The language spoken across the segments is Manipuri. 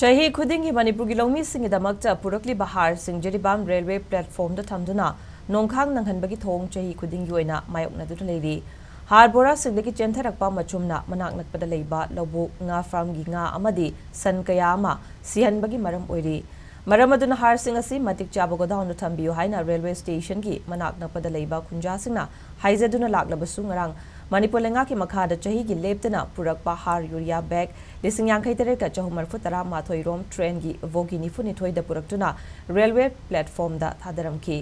Chahi khudingi Manipur ki lawmi singi damakta purakli bahar sing Jiribam railway platform da thamduna Nongkhang nanghanbagi thong chahi khudingi oina mayokna du leiri har bora singdagi chentharakpa machumna manak nakpada leiba lawbu nga farm gi nga amadi san kaya ama sihanbagi maram oiri maram aduna har sing asi matik chaba godawn nu thambiu haina railway station gi manak nakpada leiba khunja singna haizaduna laklabasu ngarang Manipur lenga ki makhada chahi gi leptana purakpa har urea bag lising yankai tere ka chahumar futara mathoi rom train gi vogi nifuni thoi da puraktuna railway platform da thadaram ki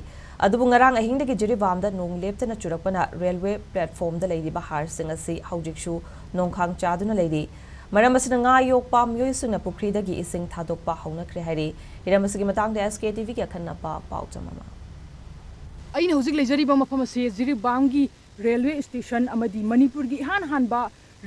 adubu ngarang ahingda gi Jiribam da nong leptana churakpana railway platform da leiriba har sing asi Houjik shu Nongkhang Chaduna leiri maram asina nga yokpa myoi sungna pukri da gi ising thadokpa hauna kre hari hiramasigi matang da SKTV ki akhanna pa pau chamama aina Houjik le Jiribam mafam ase Jiribam gi railway station amadi Manipur gi hanba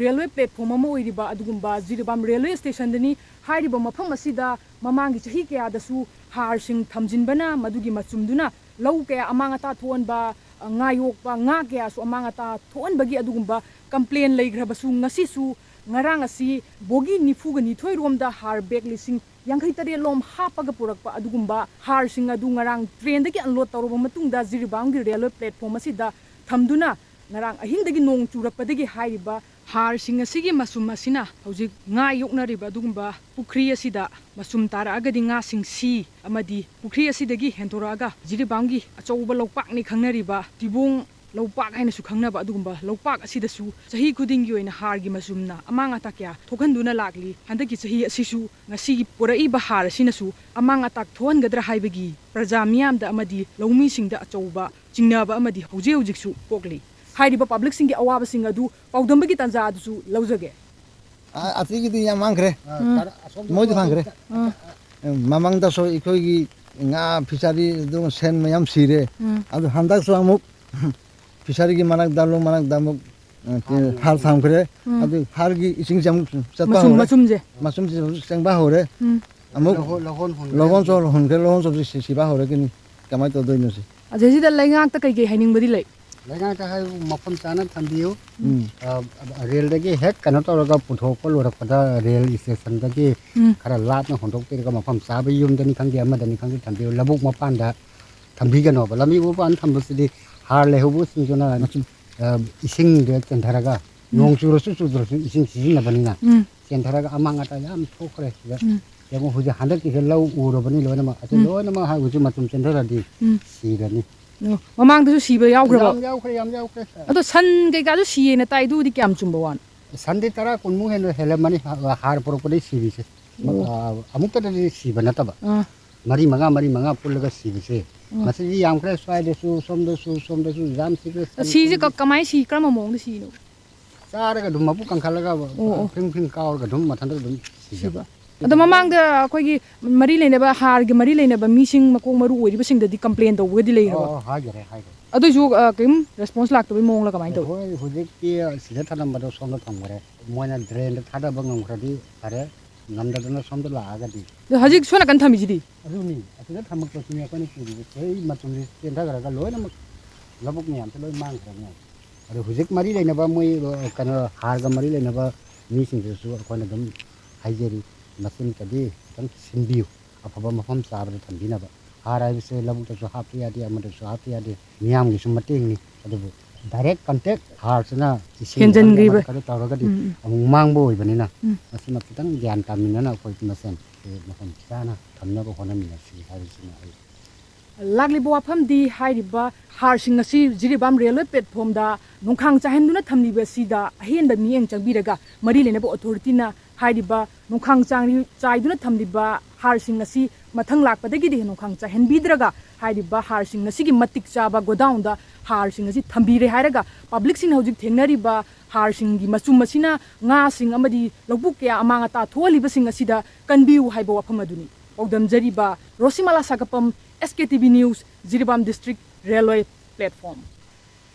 railway platform ama oiriba adugumba Jiribam railway station dani hairiba mafam asida mamangi chahi kaya dasu har sing thamjinbana madugi machumduna lau kaya amanga ta thonba ngayokpa nga kaya su amanga ta thonbagi adugumba complain leigrabasu ngasi su ngarang asi bogi nifuga ni thoi romda har bag lising yankai tare lom hapaga purakpa adugumba har sing adu ngarang train dagi unload tawroba matungda Jiribam gi railway platform asida thamduna ngarang ahingdagi nong churakpadagi hairiba har sing asigi masum asina Houjik nga yoknariba adugumba pukri asida masum tara agadi nga sing si amadi pukri asidagi hentoraga Jiribam gi achouba lawpak ni khangnariba tibong lawpak haina su khangnaba adugumba lawpak asida su chahi khudingi oina har gi masumna amanga ta kya thokhanduna lakli handaki chahi asisu ngasi poraiba har asina su amanga tak thongadra haibagi praja miyamda amadi lawmi singda achouba jingnaba amadi Houjik su pokli hairiba public singi awaba singa du paudambagi tanja du lawjage atigi di yamangre modi fangre mamang da so ikogi nga fisari du sen mayam sire adu handak so amuk fisari gi manak damuk har thamkre adu har gi ising jam chatba masum je sengba hore amuk logon so siba hore kin kamai to doino si ajeji da laingak ta kai haining badi lai Lengan ta hai mapam chana thambiu rail dagi hek kana tawraga puthokpa lorakpada rail station dagi khara latna hondok te ga mapam sabe yum dani khangdi amadani khangdi thambiu labuk mapan da thambi ga no lami upan thambusidi har lehubu sinjona ising de chentharaga nong churo su ising sijina banina chentharaga amanga ta yam thokre ya yamo huja handak ki lau uro bani lona ma ate lona ma ha huju matum chenthara di sirani mamang dasu siba yaugraba yaukhre ado san kai ga du siena tai du di kyam chumba wan sandi tara kunmu hen helemani har propodi sibi se amukta de siba nataba mari manga pullaga sibi se masi yam kre swai de su somda su jam sibe si je kamai si krama mong de si no sara ga dum mapu kangkhalaga phing kaur ga dum mathanda dum siba ado mamang da koi gi mari leinaba har gi mari leinaba mising makong maru oiriba sing da di complain do wadi leiraba hajare ado ju kim response lak to mong la kamai to Houjik ki sida thanam bado somda thangore moina drain thada bangam khradi are namda dana somda la aga di Houjik sona kan thami jidi aduni atida thamak to sunya kani puri ei matumri tenda gara ga loina labuk ni am to loi mang khra ado Houjik mari leinaba moi kana har ga mari leinaba mi sing su koina dum haijeri masin kadi tang simbiu apaba mafam sabra thambinaba harai se labuk to happy adi amada so happy adi niam gi sumating ni adu direct contact har sina henjan gi ba kada tawraga di amung mangbo ibanina asina kitang gyan tamina na koi masen mafam sana thamna ko honamina si hari sina lagli bo pham di hairiba har sing asi Jiribam railway platform da Nongkhang chahenduna thamni ba sida ahen da mi eng changbiraga mari lena bo authority na hairiba Nongkhang changri chaiduna thamliba har sing asi mathang lakpadagi di Nongkhang chahenbidraga hairiba har sing asi gi matik chaba godown da har sing asi thambire hairaga public sing Houjik thengnariba har sing gi machum masina nga sing amadi lobuk kya amanga ta tholiba sing asida kanbiu haibo wapham aduni Ogdam Jariba Rosimala Sagapam SKTV News Jiribam District Railway Platform